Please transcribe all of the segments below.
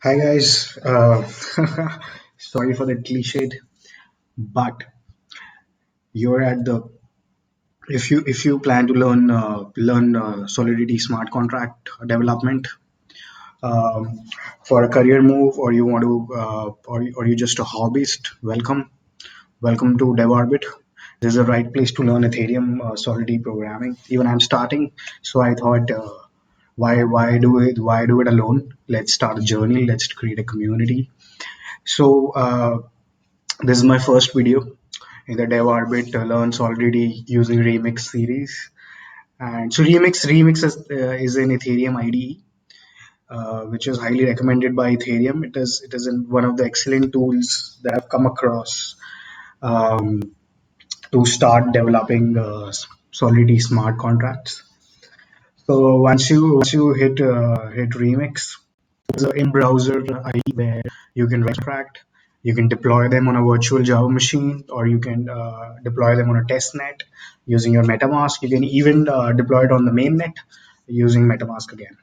Hi guys, sorry for the cliched, but you're at the if you plan to learn Solidity smart contract development for a career move, or you want to or you're just a hobbyist, welcome to DevOrbit. This is the right place to learn Ethereum Solidity programming. Even I'm starting, so I thought. Why do it alone? Let's start a journey. Let's create a community. So this is my first video in the DevOrbit Learn Solidity using Remix series. And so Remix is an Ethereum IDE, which is highly recommended by Ethereum. It is one of the excellent tools that I've come across um, to start developing Solidity smart contracts. So once you hit Remix, there's an in-browser IDE where you can extract, you can deploy them on a virtual Java machine, or you can deploy them on a test net using your MetaMask. You can even deploy it on the mainnet using MetaMask again.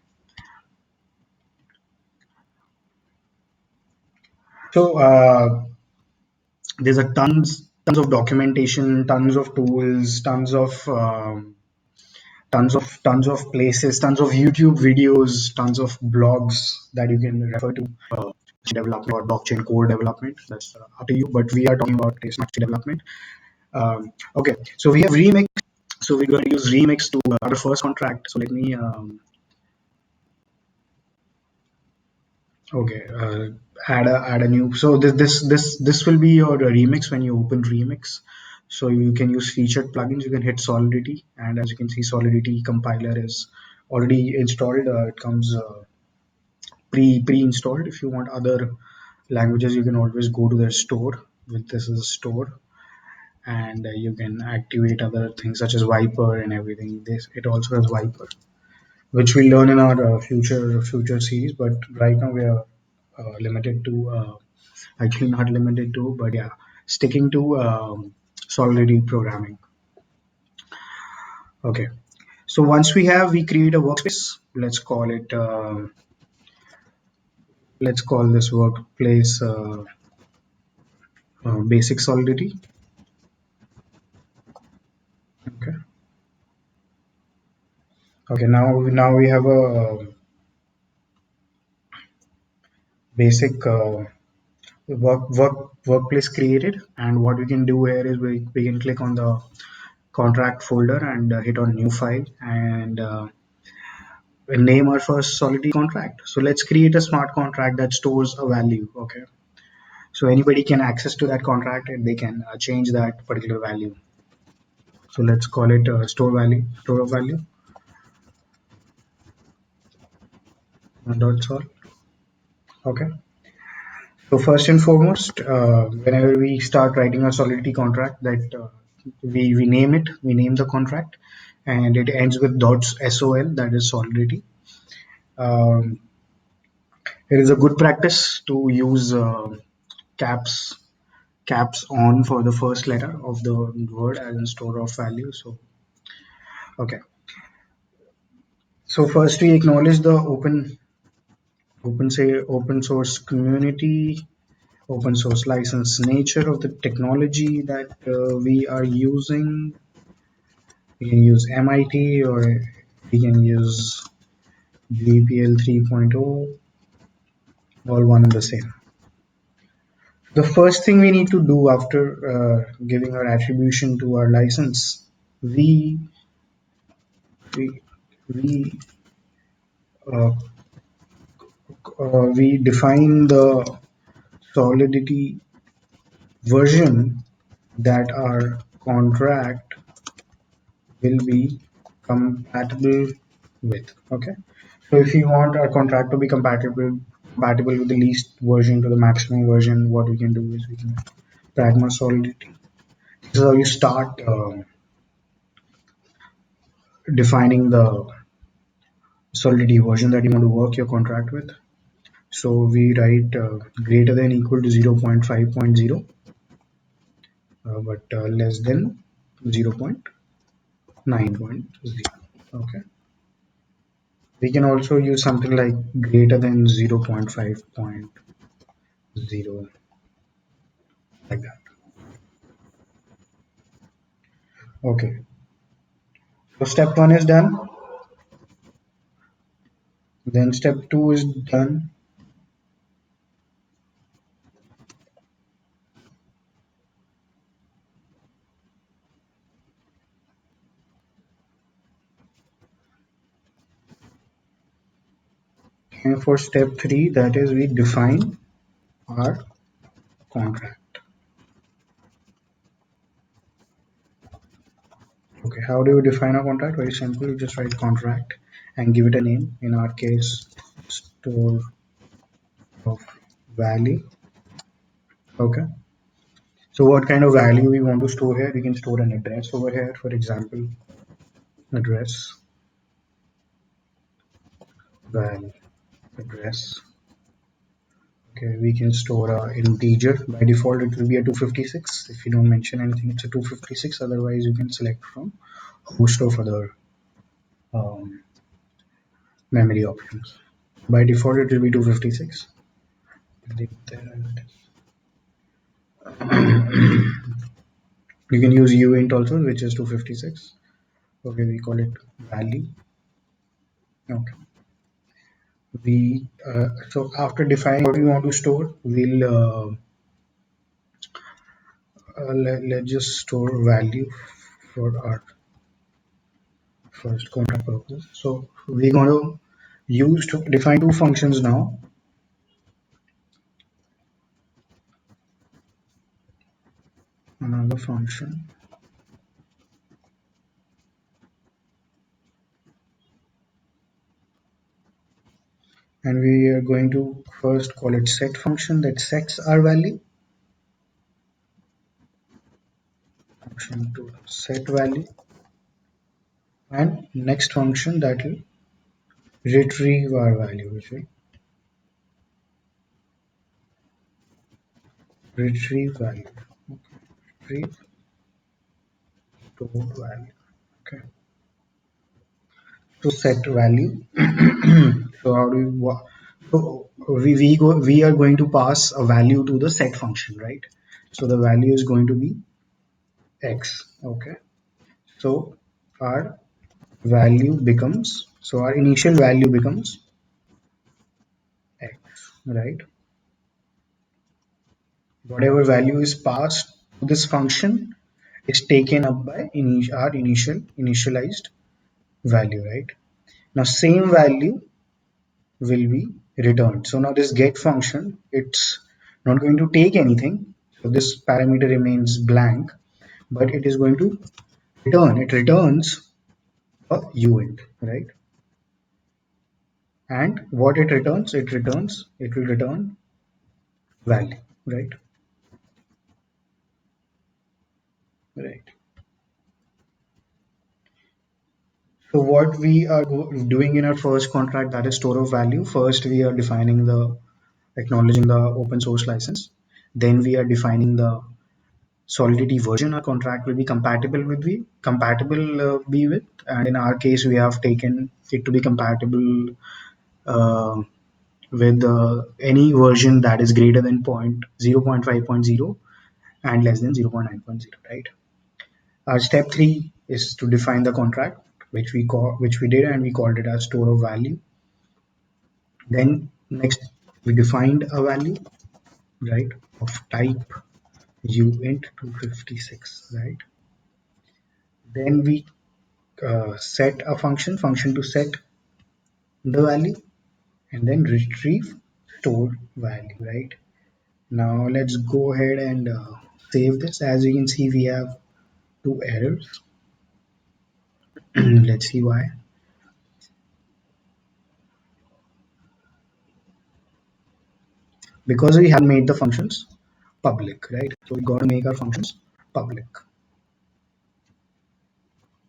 So there's a tons of documentation, tons of tools, tons of places, tons of YouTube videos, tons of blogs that you can refer to. Development or blockchain core development. That's up to you. But we are talking about smart development. Okay, so we have Remix. So we're going to use Remix to our first contract. So let me. Okay, add a new. So this will be your remix when you open Remix. So you can use featured plugins. You can hit Solidity, and as you can see, Solidity compiler is already installed. It comes pre-installed. If you want other languages, you can always go to their store. With this is a store, and you can activate other things such as Viper and everything. This it also has Viper, which we'll learn in our future series. But right now we are limited to actually not limited to, but yeah, sticking to Solidity programming. Okay, so once we create a workspace. Let's call this workplace basic Solidity. Okay. Okay. Now we have a basic workplace created, and what we can do here is we can click on the contract folder and hit on new file, and name our first Solidity contract. So let's create a smart contract that stores a value. Okay, so anybody can access to that contract and they can change that particular value. So let's call it store of value dot sol. Okay. So first and foremost, whenever we start writing a Solidity contract, that we name it, we name the contract, and it ends with .sol, that is Solidity. Um, it is a good practice to use caps caps on for the first letter of the word as in store of value. So okay. So first we acknowledge the open source community, open source license nature of the technology that we are using. We can use MIT, or we can use GPL 3.0, all one and the same. The first thing we need to do after giving our attribution to our license, we we we uh, we define the Solidity version that our contract will be compatible with. Okay, so if you want our contract to be compatible with the least version to the maximum version, what we can do is we can pragma Solidity. This is how you start defining the Solidity version that you want to work your contract with. So we write greater than equal to 0.5.0, but less than 0.9.0. Okay. We can also use something like greater than 0.5.0, like that. Okay, so step one is done. Then step two is done. And for step three, that is we define our contract. Okay, how do you define a contract? Very simple. You just write contract and give it a name. In our case, store of value. Okay. So what kind of value we want to store here? We can store an address over here, for example, address, val, address. Okay, we can store a integer. By default, it will be a 256. If you don't mention anything, it's a 256. Otherwise, you can select from host of other um, memory options. By default, it will be 256. You can use uint also, which is 256. Okay, we call it value. Okay. So after defining what we want to store, we'll let's just store value for our first contract purpose. So we're going to use to define two functions now. Another function, and we are going to first call it set function that sets our value. Function to set value, and next function that will retrieve our value, which will retrieve value. Okay. Retrieve stored value. Okay. To set value. So how do we are going to pass a value to the set function, right? So the value is going to be x. Okay. So our value becomes, so our initial value becomes x, right? Whatever value is passed to this function is taken up by our initialized value, right? Now same value will be returned. So now this get function, it's not going to take anything. So this parameter remains blank, but it is going to return. It returns a uint, right? And what it returns, it will return value, right? Right. So what we are doing in our first contract, that is store of value. First, we are defining acknowledging the open source license. Then we are defining the Solidity version our contract will be compatible with, and in our case we have taken it to be compatible uh, with any version that is greater than 0.5.0 and less than 0.9.0, right? Our step three is to define the contract, which we did, and we called it as store of value. Then next we defined a value, right, of type uint 256, right? Then we set a function to set the value and then retrieve stored value, right? Now let's go ahead and save this. As you can see, we have two errors. Let's see why. Because we have made the functions public, right? So we got to make our functions public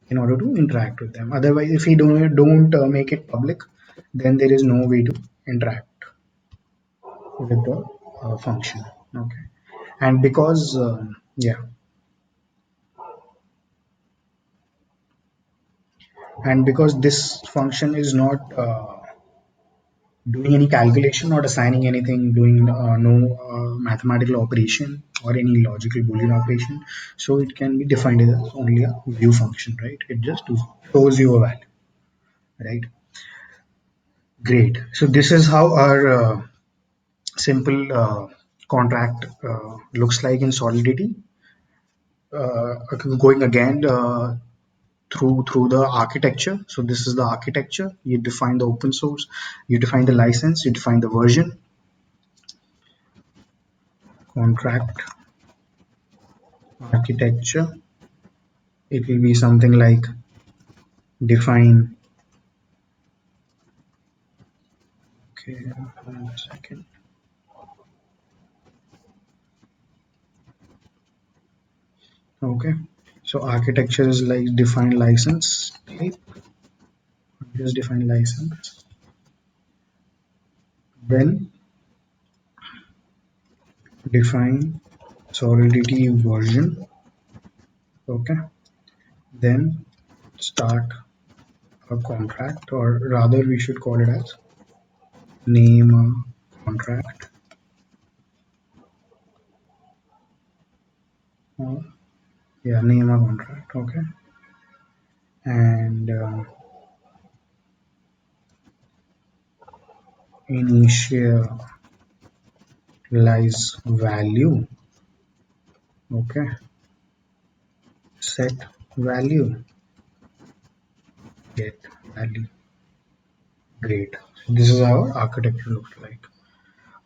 in order to interact with them. Otherwise, if we don't make it public, then there is no way to interact with the function. Okay, and because yeah, And because this function is not doing any calculation, not assigning anything, doing no mathematical operation or any logical boolean operation, so it can be defined as only a view function, right? It just shows you a value, right? Great. So this is how our simple contract looks like in Solidity. Going again through the architecture. So this is the architecture. You define the open source, you define the license, you define the version, contract architecture. It will be something like define. Okay, 1 second. Okay, so architecture is like define license type. Just define license. Then define Solidity version. Okay, then start a contract, or rather we should call it as name a contract. Yeah, name a contract. Okay, and initialize value. Okay, set value, get value. Great. So this is how architecture looks like.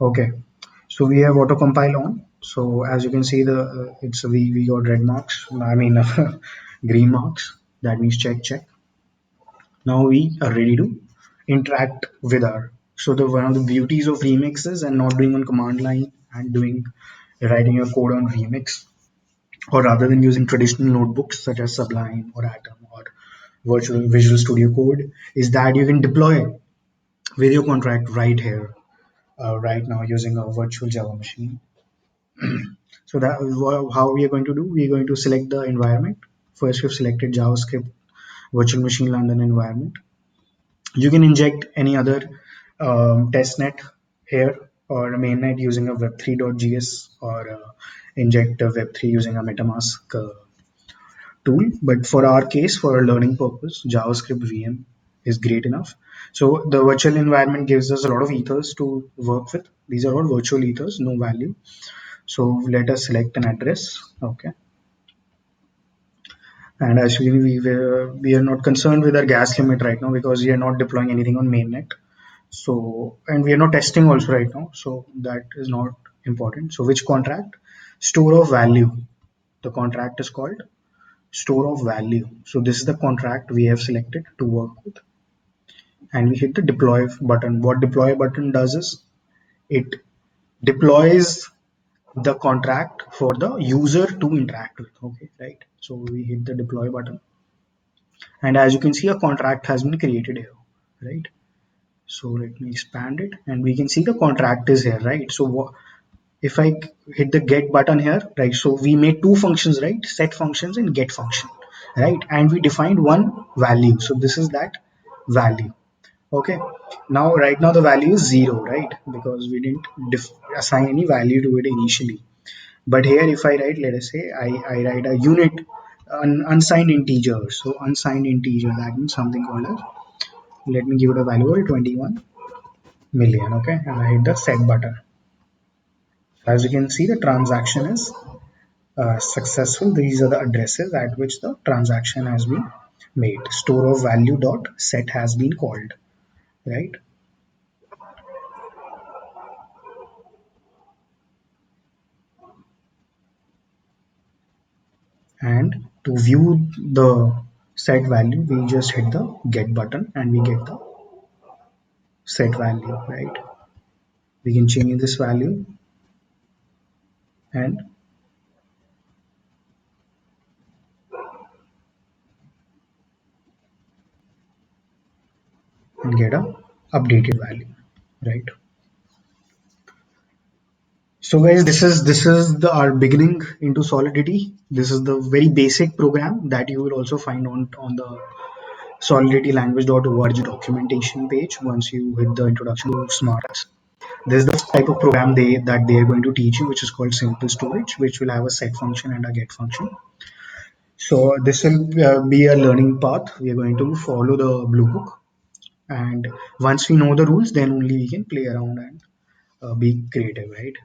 Okay, so we have auto compile on. So as you can see, the it's we got red marks. I mean green marks. That means check. Now we are ready to interact with our. So the one of the beauties of remixes and not doing on command line and doing writing your code on remix, or rather than using traditional notebooks such as Sublime or Atom or virtual Visual Studio Code, is that you can deploy with your contract right here, right now using a virtual Java machine. So that how we are going to do. We are going to select the environment. First, we've selected JavaScript virtual machine London environment. You can inject any other testnet here or a mainnet using a web3.js or inject a web3 using a MetaMask tool. But for our case, for our learning purpose, JavaScript VM is great enough. So the virtual environment gives us a lot of ethers to work with. These are all virtual ethers, no value. So let us select an address. Okay. And actually, we are not concerned with our gas limit right now because we are not deploying anything on mainnet. So, and we are not testing also right now. So that is not important. So which contract? Store of value. The contract is called store of value. So this is the contract we have selected to work with, and we hit the deploy button. What deploy button does is it deploys the contract for the user to interact with. Okay, right? So we hit the deploy button, and as you can see, a contract has been created here, right? So let me expand it, and we can see the contract is here, right? So if I hit the get button here, right? So we made two functions, right? Set functions and get function, right? And we defined one value. So this is that value. Okay. Now, right now the value is 0, right? Because we didn't assign any value to it initially. But here, if I write, let us say I write a unit, an unsigned integer. So unsigned integer, that means something called as, let me give it a value of 21 million. Okay. And I hit the set button. As you can see, the transaction is successful. These are the addresses at which the transaction has been made. Store of value dot set has been called, right? And to view the set value, we just hit the get button and we get the set value, right? We can change this value and get a updated value, right? So guys, this is the our beginning into Solidity. This is the very basic program that you will also find on the Solidity language.org documentation page. Once you hit the introduction to smart apps, there's the type of program that they are going to teach you, which is called simple storage, which will have a set function and a get function. So this will be a learning path. We are going to follow the blue book, and once we know the rules, then only we can play around and be creative, right?